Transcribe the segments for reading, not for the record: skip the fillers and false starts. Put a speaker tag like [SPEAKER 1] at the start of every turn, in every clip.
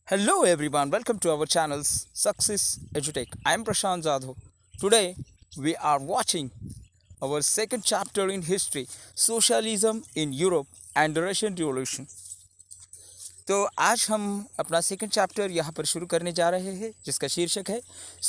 [SPEAKER 1] Hello everyone, welcome to our channel's Success Edutech. I am Prashant Jadhav. Today we are watching our second chapter in history, Socialism in Europe and the Russian Revolution. तो आज हम अपना second chapter यहाँ पर शुरू करने जा रहे हैं जिसका शीर्षक है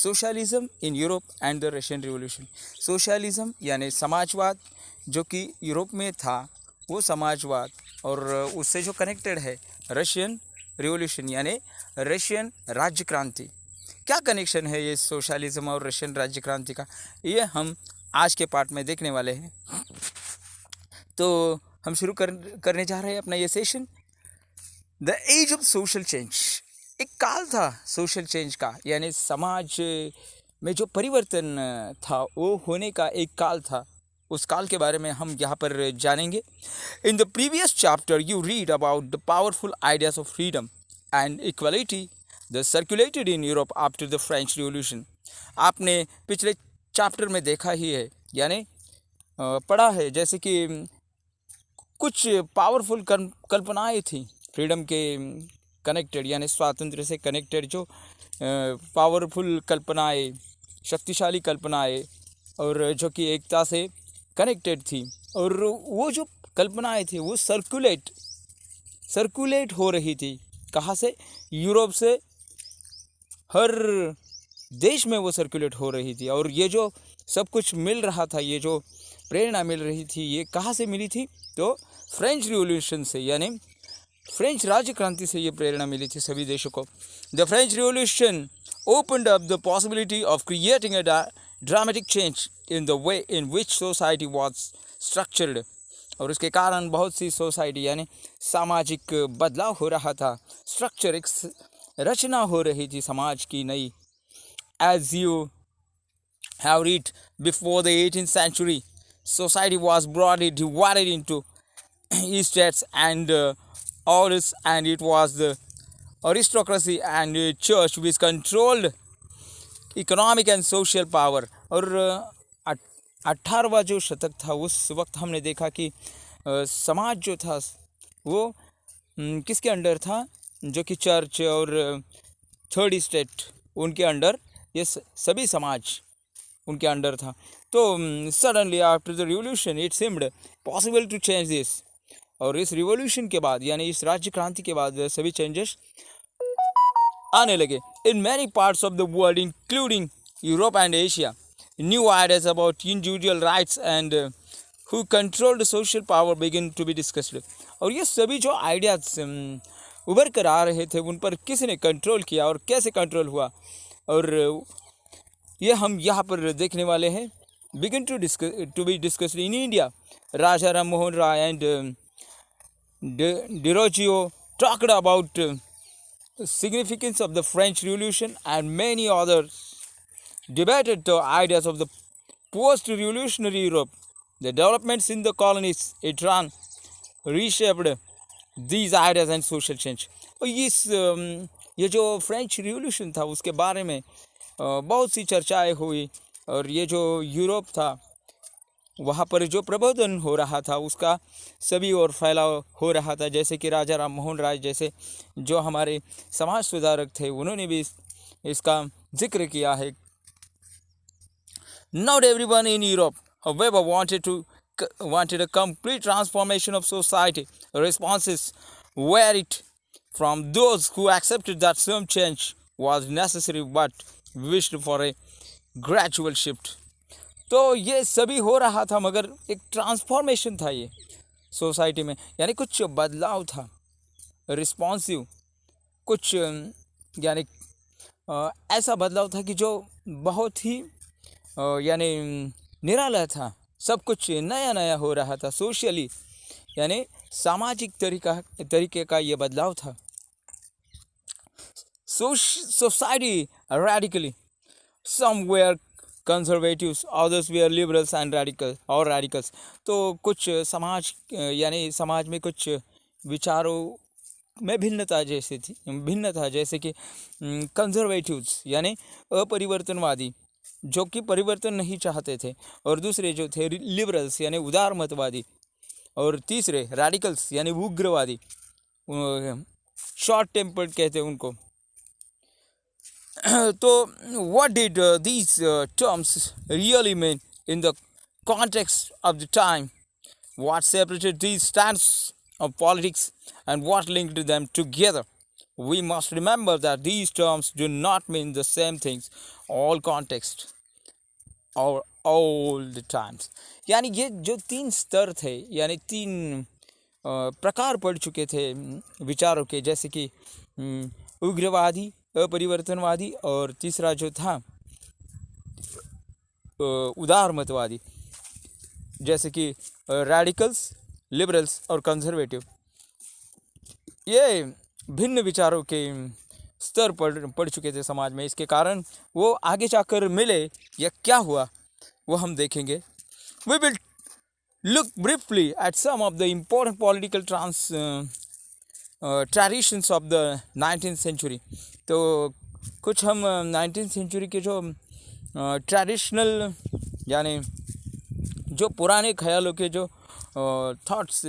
[SPEAKER 1] socialism in Europe and the Russian revolution. Socialism यानी समाजवाद जो कि यूरोप में था वो समाजवाद, और उससे जो कनेक्टेड है रशियन रिवॉल्यूशन यानी रशियन राज्य क्रांति। क्या कनेक्शन है ये सोशलिज्म और रशियन राज्य क्रांति का, ये हम आज के पार्ट में देखने वाले हैं। तो हम शुरू करने जा रहे हैं अपना ये session. The age of social change, एक काल था सोशल चेंज का, यानी समाज में जो परिवर्तन था वो होने का एक काल था। उस काल के बारे में हम यहाँ पर जानेंगे। In the previous chapter you read about the powerful ideas of freedom and equality the circulated in Europe after the French revolution. आपने पिछले चैप्टर में देखा ही है, यानी पढ़ा है, जैसे कि कुछ पावरफुल कल्पनाएं थी फ्रीडम के कनेक्टेड, यानी स्वातंत्र्य से कनेक्टेड जो पावरफुल कल्पनाएं, शक्तिशाली कल्पनाएं, और जो कि एकता से कनेक्टेड थी। और वो जो कल्पनाएं थी वो सर्कुलेट हो रही थी। कहाँ से? यूरोप से हर देश में वो सर्कुलेट हो रही थी। और ये जो सब कुछ मिल रहा था, ये जो प्रेरणा मिल रही थी, ये कहाँ से मिली थी? तो फ्रेंच रिवॉल्यूशन से, यानी फ्रेंच राज्य क्रांति से ये प्रेरणा मिली थी सभी देशों को। The French revolution opened up the possibility of creating a dramatic change in the way in which society was structured. और उसके कारण बहुत सी सोसाइटी यानी सामाजिक बदलाव हो रहा था। स्ट्रक्चर, एक रचना हो रही थी समाज की नई। As you have read, before the 18th century, society was broadly divided into estates and orders, and it was the aristocracy and church which controlled economic and social power. और 18वां जो शतक था, उस वक्त हमने देखा कि समाज जो था वो किसके अंडर था? जो कि चर्च और थर्ड स्टेट, उनके अंडर ये सभी समाज उनके अंडर था। तो suddenly after the revolution it seemed possible to change this. और इस रिवॉल्यूशन के बाद, यानी इस राज्य क्रांति के बाद, सभी चेंजेस आने लगे। In many parts of the world including Europe and Asia, new ideas about individual rights and who controlled social power begin to be discussed. और ये सभी जो आइडियाज उभर कर आ रहे थे, उन पर किसने कंट्रोल किया और कैसे कंट्रोल हुआ, और ये हम यहाँ पर देखने वाले हैं। Begin to be discussed in India, Raja Ram Mohan Roy and Derozio talked about significance of the French Revolution, and many others debated the ideas of the post-revolutionary Europe. The developments in the colonies it ran reshaped these ideas and social change. और ये जो French revolution था उसके बारे में बहुत सी चर्चाएं हुई, और ये जो यूरोप था वहाँ पर जो प्रबोधन हो रहा था उसका सभी और फैलाव हो रहा था। जैसे कि राजा राम मोहन राय जैसे जो हमारे समाज सुधारक थे, उन्होंने भी इसका जिक्र किया है। Not everyone in Europe, however, wanted a complete transformation of society. Responses varied from those who accepted that some change was necessary but wished for a gradual shift. तो ये सभी हो रहा था, मगर एक ट्रांसफॉर्मेशन था ये सोसाइटी में, यानी कुछ बदलाव था, रिस्पॉन्सिव कुछ, यानी ऐसा बदलाव था कि जो बहुत ही यानी निराला था। सब कुछ नया नया हो रहा था सोशली, यानी सामाजिक तरीके का ये बदलाव था। Society radically, some were conservatives, others were liberals and radicals. तो कुछ समाज, यानी समाज में कुछ विचारों में भिन्नता जैसे कि कंजर्वेटिव्स यानी अपरिवर्तनवादी, जो कि परिवर्तन नहीं चाहते थे, और दूसरे जो थे लिबरल्स यानी उदारमतवादी, और तीसरे रेडिकल्स यानी उग्रवादी, शॉर्ट टेम्पर्ड कहते हैं उनको, तो what did these terms really mean in the context of the time? What separated these strands of politics and what linked them together? We must remember that these terms do not mean the same things all context और all the times. यानी ये जो तीन स्तर थे, यानी तीन प्रकार पड़ चुके थे विचारों के, जैसे कि उग्रवादी, अपरिवर्तनवादी और तीसरा जो था उदारमतवादी, जैसे कि रैडिकल्स, लिबरल्स और कंजर्वेटिव। ये भिन्न विचारों के स्तर पड़ चुके थे समाज में। इसके कारण वो आगे जाकर मिले या क्या हुआ वो हम देखेंगे। We will look briefly at some of the important political traditions of the 19th century। तो कुछ हम 19th सेंचुरी के जो ट्रेडिशनल यानी जो पुराने ख्यालों के जो थॉट्स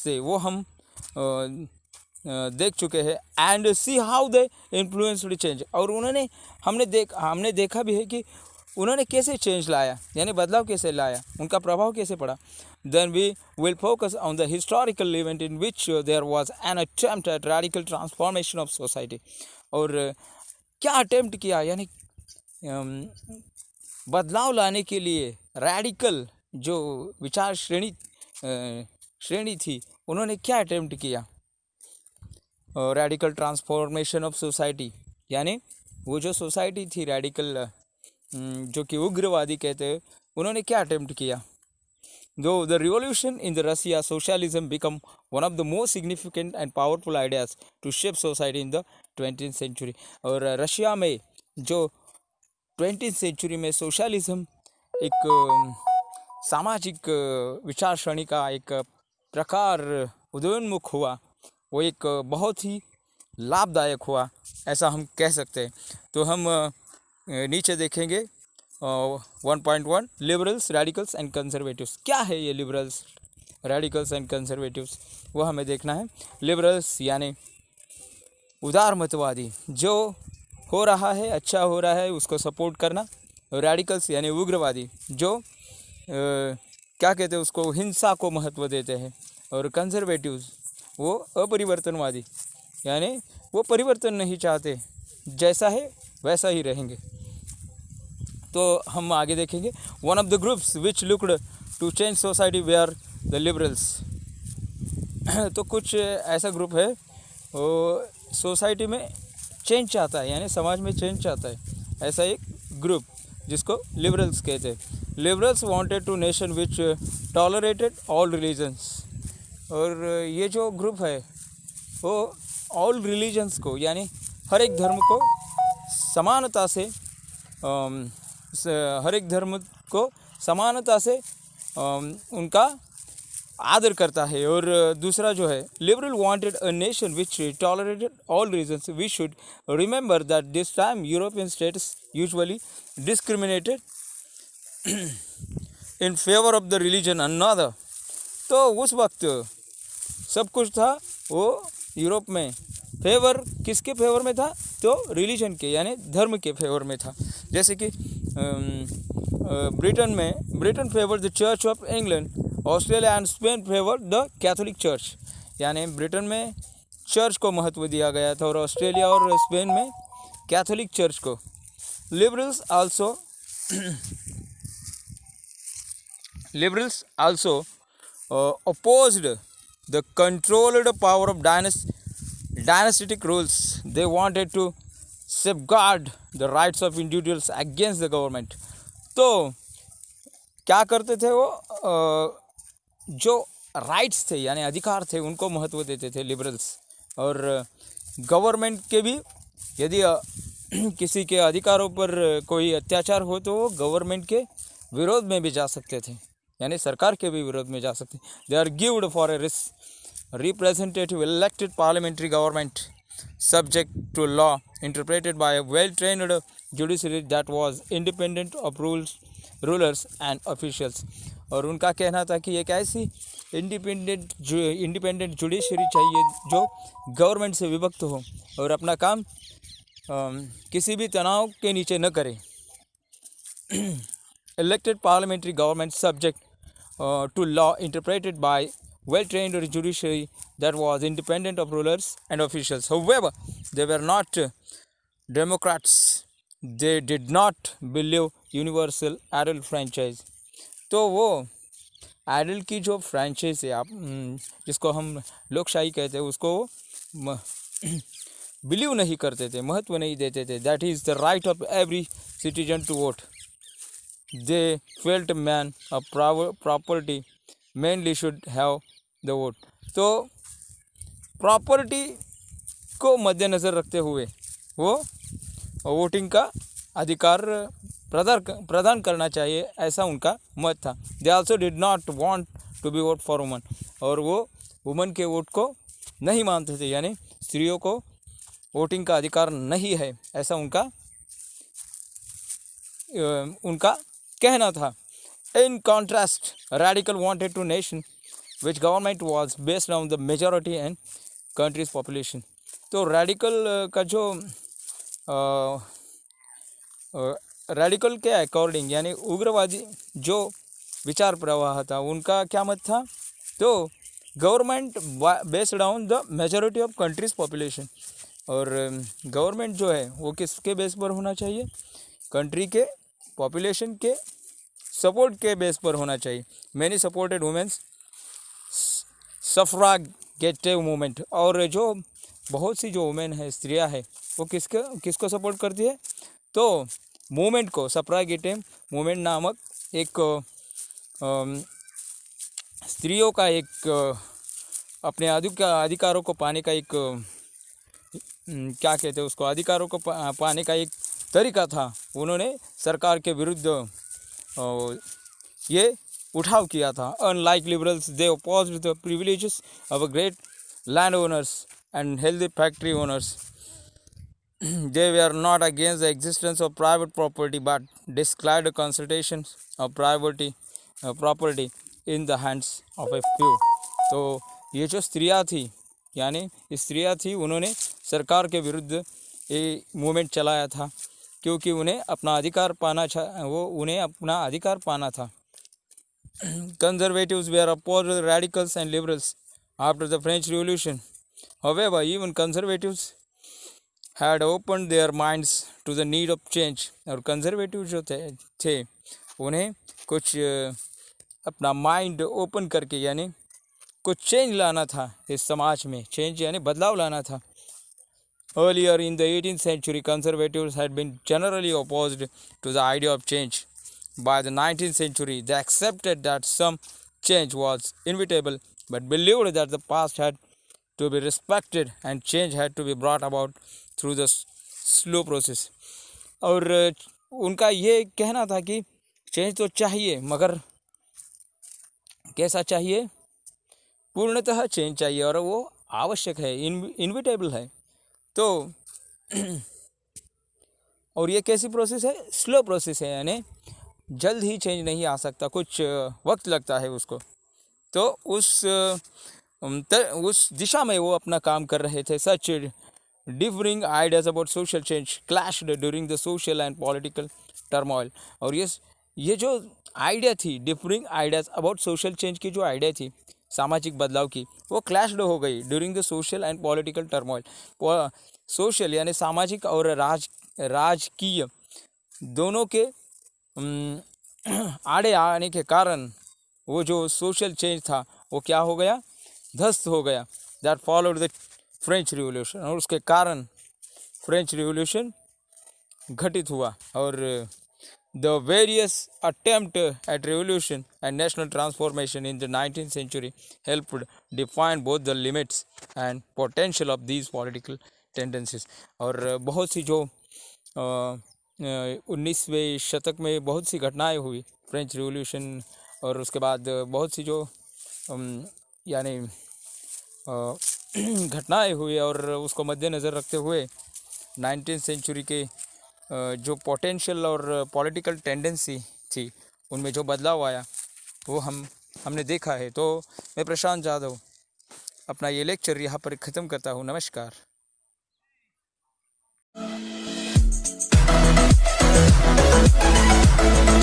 [SPEAKER 1] थे वो हम देख चुके हैं। And see how they influenced change. और हमने देखा भी है कि उन्होंने कैसे चेंज लाया, यानी बदलाव कैसे लाया, उनका प्रभाव कैसे पड़ा। Then we will focus on the historical event in which there was an attempt at radical transformation of society. और क्या अटेम्प्ट किया, यानी बदलाव लाने के लिए रेडिकल जो विचार श्रेणी थी, उन्होंने क्या अटेम्प्ट किया। रेडिकल ट्रांसफॉर्मेशन ऑफ सोसाइटी, यानी वो जो सोसाइटी थी रेडिकल, जो कि उग्रवादी कहते हैं, उन्होंने क्या अटेम्प्ट किया। Though the revolution in the Russia socialism become one of the most significant and powerful ideas to shape society in the 20th century. और रशिया में जो 20th सेंचुरी में सोशलिज्म एक सामाजिक विचार श्रेणी का एक प्रकार उदयोन्मुख हुआ, वो एक बहुत ही लाभदायक हुआ, ऐसा हम कह सकते हैं। तो हम नीचे देखेंगे 1.1 लिबरल्स, रेडिकल्स एंड कंजर्वेटिव्स। क्या है ये लिबरल्स, रेडिकल्स एंड कंजर्वेटिव्स, वो हमें देखना है। लिबरल्स यानी उदारमतवादी, जो हो रहा है अच्छा हो रहा है उसको सपोर्ट करना। रेडिकल्स यानी उग्रवादी, जो क्या कहते हैं उसको, हिंसा को महत्व देते हैं। और कंजर्वेटिव्स वो अपरिवर्तनवादी, यानी वो परिवर्तन नहीं चाहते, जैसा है वैसा ही रहेंगे। तो हम आगे देखेंगे। One of the groups which looked to change society were the liberals. तो कुछ ऐसा ग्रुप है वो सोसाइटी में चेंज चाहता है, यानी समाज में चेंज चाहता है, ऐसा एक ग्रुप जिसको लिबरल्स कहते हैं। Liberals wanted to nation which tolerated all religions. और ये जो ग्रुप है वो ऑल रिलीजन्स को, यानी हर एक धर्म को समानता से उनका आदर करता है। और दूसरा जो है, liberal wanted a nation which tolerated all reasons. We should remember that this time European states usually discriminated in favour of the religion another. तो उस वक्त सब कुछ था वो यूरोप में, फेवर किसके फेवर में था, तो रिलीजन के, यानी धर्म के फेवर में था। जैसे कि Britain favour the church of England, Australia and Spain favour the Catholic church. यानी ब्रिटेन में चर्च को महत्व दिया गया था और ऑस्ट्रेलिया और स्पेन में कैथोलिक चर्च को। Liberals also opposed the controlled power of dynastic rules. They wanted to safeguard the rights of individuals against the government. तो क्या करते थे वो, जो राइट्स थे यानी अधिकार थे उनको महत्व देते थे लिबरल्स। और गवर्नमेंट के भी, यदि किसी के अधिकारों पर कोई अत्याचार हो तो वो गवर्नमेंट के विरोध में भी जा सकते थे, यानी सरकार के भी विरोध में जा सकते। They are gived for a representative elected parliamentary government subject to law interpreted by a well-trained judiciary that was independent of rulers and officials। और उनका कहना था कि एक ऐसी इंडिपेंडेंट जुडिशरी चाहिए जो गवर्नमेंट से विभक्त हो और अपना काम किसी भी तनाव के नीचे न करें. Elected parliamentary government subject to law interpreted by well-trained judiciary that was independent of rulers and officials. However, they were not Democrats. They did not believe universal adult franchise. तो वो एडल्ट की जो फ्रेंचाइज है, आप जिसको हम लोकशाही कहते हैं, उसको बिलीव नहीं करते थे, महत्व नहीं देते थे. That is the right of every citizen to vote. They felt man a property mainly should have the vote. तो प्रॉपर्टी को मद्देनज़र रखते हुए वो वोटिंग का अधिकार प्रदान करना चाहिए, ऐसा उनका मत था. They also did not want to be vote for women. और वो वुमन के वोट को नहीं मानते थे, यानी स्त्रियों को वोटिंग का अधिकार नहीं है, ऐसा उनका कहना था. In contrast, radical wanted to nation which government was based on the majority and country's population. तो रेडिकल का जो रेडिकल के अकॉर्डिंग, यानी उग्रवादी जो विचार प्रवाह था, उनका क्या मत था? तो government based on the majority of countries population. और गवर्नमेंट जो है वो किसके बेस पर होना चाहिए? कंट्री के पॉपुलेशन के सपोर्ट के बेस पर होना चाहिए. Many supported women's suffragette movement. और जो बहुत सी जो वुमेन है, स्त्रियां है, वो किसको सपोर्ट करती है? तो मूवमेंट को, सफ्रागेटिव मूवमेंट नामक एक स्त्रियों का एक अपने अधिकारों को पाने का एक क्या कहते हैं उसको, अधिकारों को पाने का एक तरीका था. उन्होंने सरकार के विरुद्ध ये उठाव किया था. Unlike liberals, they opposed the privileges of great land owners and healthy factory owners. They were not against the existence of private property but disclaimed consultation of property in the hands of a few. तो ये जो स्त्रियाँ थी, यानी स्त्रियाँ थी, उन्होंने सरकार के विरुद्ध ये मूवमेंट चलाया था, क्योंकि उन्हें अपना अधिकार पाना था. Conservatives were opposed to radicals and liberals after the French Revolution. However, even conservatives had opened their minds to the need of change. और कंजर्वेटिव जो थे उन्हें कुछ अपना माइंड ओपन करके, यानी कुछ चेंज लाना था इस समाज में. चेंज यानी बदलाव लाना था. Earlier in the 18th century, conservatives had been generally opposed to the idea of change. By the 19th century, they accepted that some change was inevitable, but believed that the past had to be respected and change had to be brought about through the slow process. और उनका ये कहना था कि change तो चाहिए, मगर कैसा चाहिए? पूर्णतः चेंज चाहिए, और वो आवश्यक है, इनविटेबल है. तो और ये कैसी प्रोसेस है? स्लो प्रोसेस है, यानी जल्द ही चेंज नहीं आ सकता, कुछ वक्त लगता है उसको. तो उस दिशा में वो अपना काम कर रहे थे. सच differing ideas about social change clashed during the social and political turmoil. और ये जो आइडिया थी, differing ideas about social change की जो आइडिया थी, सामाजिक बदलाव की, वो क्लैश्ड हो गई during the social and political turmoil. Social यानी सामाजिक और राजकीय दोनों के आड़े आने के कारण वो जो सोशल चेंज था वो क्या हो गया? ध्वस्त हो गया. That followed the French revolution. और उसके कारण फ्रेंच रिवॉल्यूशन घटित हुआ. और the various attempt at revolution and national transformation in the 19th century helped define both the limits and potential of these political tendencies. और बहुत सी जो 19वें शतक में बहुत सी घटनाएं हुई, फ्रेंच रिवॉल्यूशन, और उसके बाद बहुत सी जो यानी घटनाएं हुई, और उसको मद्देनज़र रखते हुए 19th century के जो पोटेंशियल और पॉलिटिकल टेंडेंसी थी, उनमें जो बदलाव आया वो हमने देखा है. तो मैं प्रशांत जाधव अपना ये लेक्चर यहाँ पर ख़त्म करता हूँ. नमस्कार. है।